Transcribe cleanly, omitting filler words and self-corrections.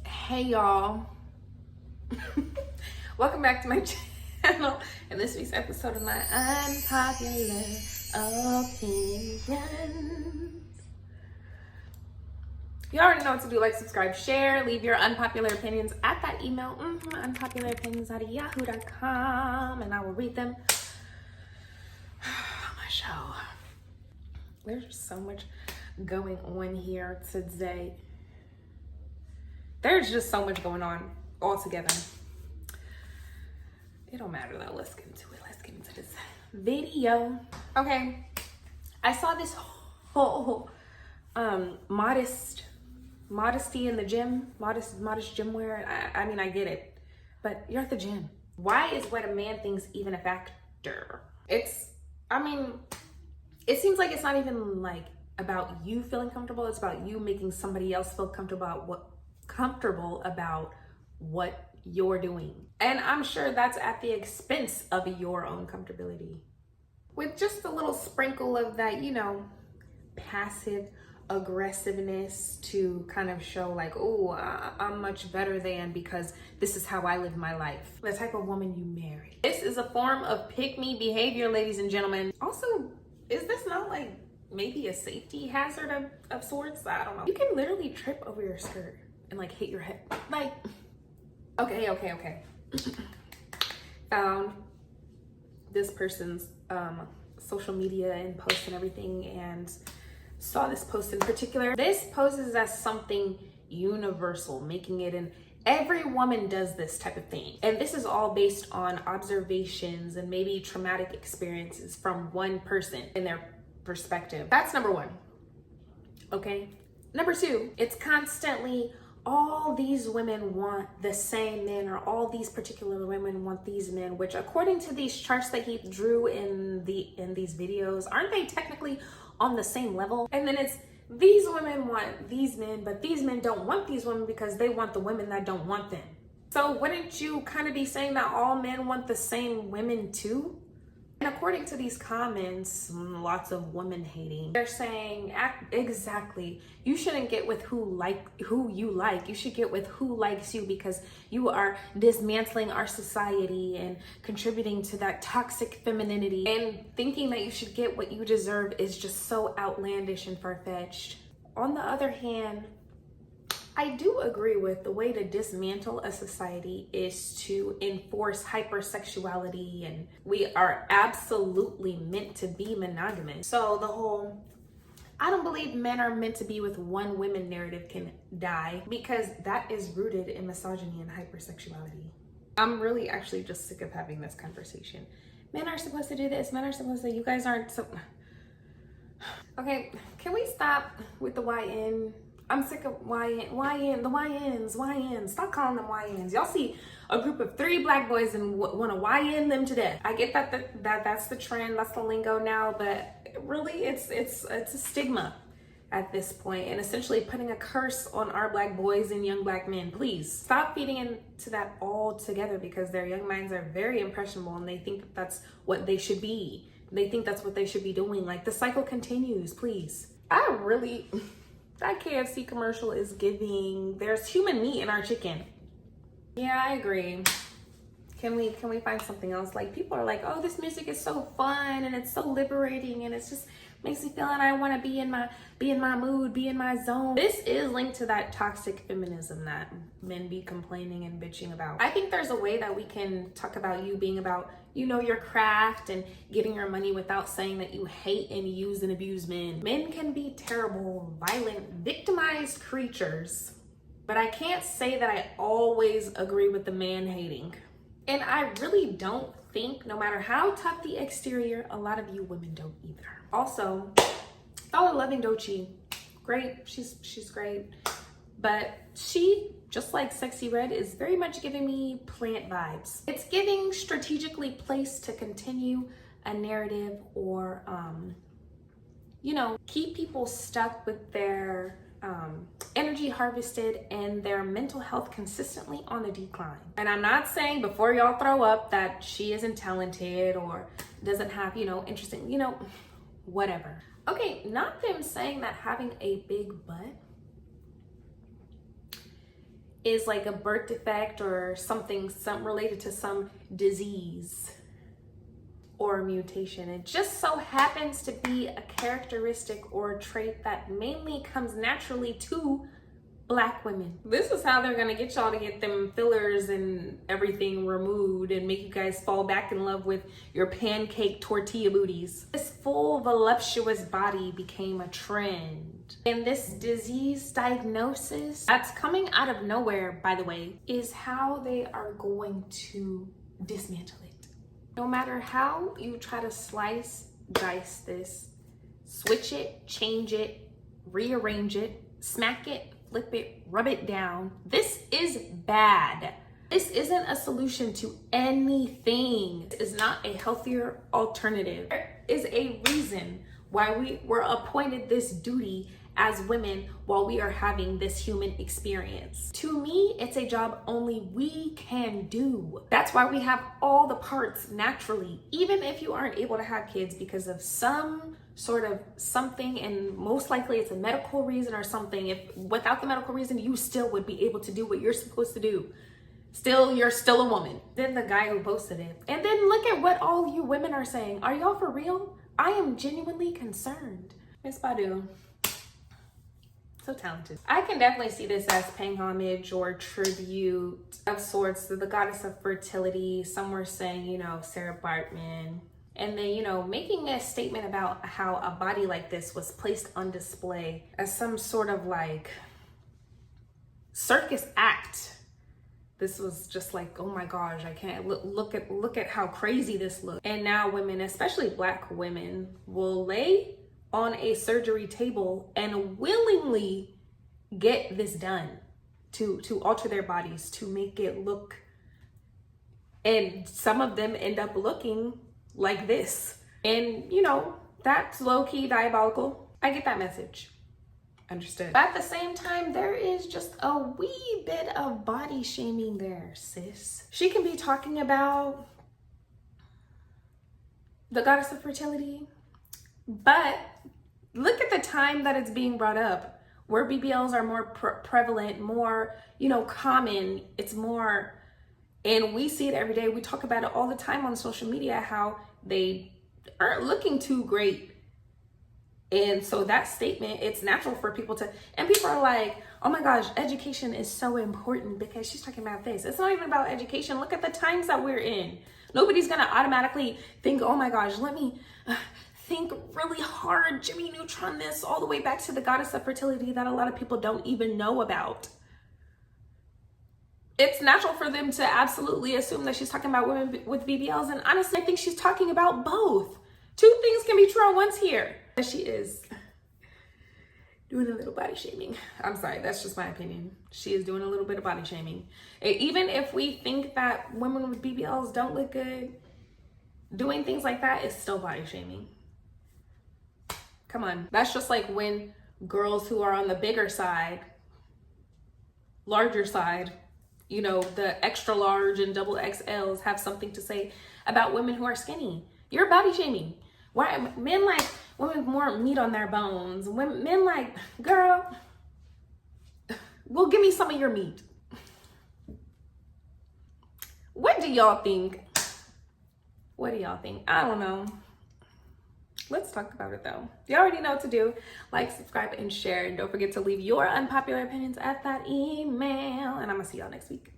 Hey y'all. Welcome back to my channel and this week's episode of my Unpopular Opinions. You already know what to do. Like, subscribe, share, leave your unpopular opinions at that email, unpopularopinions@yahoo.com, and I will read them on my show. There's just so much going on here today. There's just so much going on all together. It don't matter though. Let's get into it. Let's get into this video. Okay, I saw this whole modesty in the gym, modest gym wear. I mean, I get it, but you're at the gym. Why is what a man thinks even a factor? It seems like it's not even like about you feeling comfortable. It's about you making somebody else feel comfortable about what you're doing. And I'm sure that's at the expense of your own comfortability. With just a little sprinkle of that, passive aggressiveness to kind of show like, oh, I'm much better than because this is how I live my life. The type of woman you marry. This is a form of pick-me behavior, ladies and gentlemen. Also, is this not like maybe a safety hazard of sorts? I don't know. You can literally trip over your skirt and like hit your head. Like, okay. Found this person's social media and posts and everything, and saw this post in particular. This poses as something universal, making it an every woman does this type of thing. And this is all based on observations and maybe traumatic experiences from one person in their perspective. That's number one. Okay. Number two, it's constantly all these women want the same men, or all these particular women want these men, which according to these charts that he drew in these videos, aren't they technically on the same level? And then it's these women want these men, but these men don't want these women because they want the women that don't want them. So wouldn't you kind of be saying that all men want the same women too? And according to these comments, lots of women hating, they're saying exactly, you shouldn't get with who you like. You should get with who likes you, because you are dismantling our society and contributing to that toxic femininity. And thinking that you should get what you deserve is just so outlandish and far-fetched. On the other hand, I do agree with the way to dismantle a society is to enforce hypersexuality, and we are absolutely meant to be monogamous. So the whole, I don't believe men are meant to be with one woman narrative can die, because that is rooted in misogyny and hypersexuality. I'm really actually just sick of having this conversation. Men are supposed to do this, men are supposed to, you guys aren't so. Okay, can we stop with the YN? I'm sick of the YNs. Stop calling them YNs. Y'all see a group of 3 black boys and want to YN them to death. I get that's the trend, that's the lingo now, but really it's a stigma at this point, and essentially putting a curse on our black boys and young black men. Please stop feeding into that altogether, because their young minds are very impressionable and they think that's what they should be. They think that's what they should be doing. Like, the cycle continues, please. That KFC commercial is giving, there's human meat in our chicken. Yeah, I agree. Can we find something else? Like, people are like, oh, this music is so fun and it's so liberating and it's just makes me feel like I want to be in my mood, be in my zone. This is linked to that toxic feminism that men be complaining and bitching about. I think there's a way that we can talk about you being about, your craft and getting your money without saying that you hate and use and abuse men. Men can be terrible, violent, victimized creatures, but I can't say that I always agree with the man hating. And I really don't think, no matter how tough the exterior, a lot of you women don't either. Also, y'all are loving DOECHII. Great, she's great. But she, just like Sexy Red, is very much giving me plant vibes. It's giving strategically placed to continue a narrative, or, keep people stuck with their energy harvested and their mental health consistently on the decline. And I'm not saying, before y'all throw up, that she isn't talented or doesn't have, interesting, whatever. Okay, not them saying that having a big butt is like a birth defect or something related to some disease or mutation. It just so happens to be a characteristic or a trait that mainly comes naturally to Black women. This is how they're gonna get y'all to get them fillers and everything removed and make you guys fall back in love with your pancake tortilla booties. This full voluptuous body became a trend. And this disease diagnosis that's coming out of nowhere, by the way, is how they are going to dismantle it. No matter how you try to slice, dice this, switch it, change it, rearrange it, smack it, flip it, rub it down, this is bad. This isn't a solution to anything. This is not a healthier alternative. There is a reason why we were appointed this duty as women while we are having this human experience. To me, it's a job only we can do. That's why we have all the parts naturally. Even if you aren't able to have kids because of some sort of something, and most likely it's a medical reason or something, if without the medical reason, you still would be able to do what you're supposed to do. Still, you're still a woman. Then the guy who posted it. And then look at what all you women are saying. Are y'all for real? I am genuinely concerned. Miss BADU, so talented. I can definitely see this as paying homage or tribute of sorts to the goddess of fertility. Some were saying, you know, Sarah Bartman. And then, you know, making a statement about how a body like this was placed on display as some sort of like circus act. This was just like, oh my gosh, I can't look at how crazy this looks. And now women, especially Black women, will lay on a surgery table and willingly get this done to alter their bodies, to make it look, and some of them end up looking like this. And you know, that's low-key diabolical. I get that message. Understood. But at the same time, there is just a wee bit of body shaming there, sis. She can be talking about the goddess of fertility, but look at the time that it's being brought up, where BBLs are more prevalent, more, you know, common. It's more, and we see it every day. We talk about it all the time on social media, how they aren't looking too great. And so that statement, it's natural for people to, and people are like, oh my gosh, education is so important because she's talking about this. It's not even about education. Look at the times that we're in. Nobody's gonna automatically think, oh my gosh, let me think really hard, Jimmy Neutron this, all the way back to the goddess of fertility that a lot of people don't even know about. It's natural for them to absolutely assume that she's talking about women with BBLs. And honestly, I think she's talking about both. Two things can be true at once here. She is doing a little body shaming. I'm sorry, that's just my opinion. She is doing a little bit of body shaming. Even if we think that women with BBLs don't look good, doing things like that is still body shaming. Come on. That's just like when girls who are on the bigger side, larger side, you know, the extra large and double XLs have something to say about women who are skinny. You're body shaming. Why men like women with more meat on their bones? Men like, girl, well, give me some of your meat. What do y'all think? What do y'all think? I don't know. Let's talk about it though. You already know what to do. Like, subscribe, and share. And don't forget to leave your unpopular opinions at that email. And I'm gonna see y'all next week.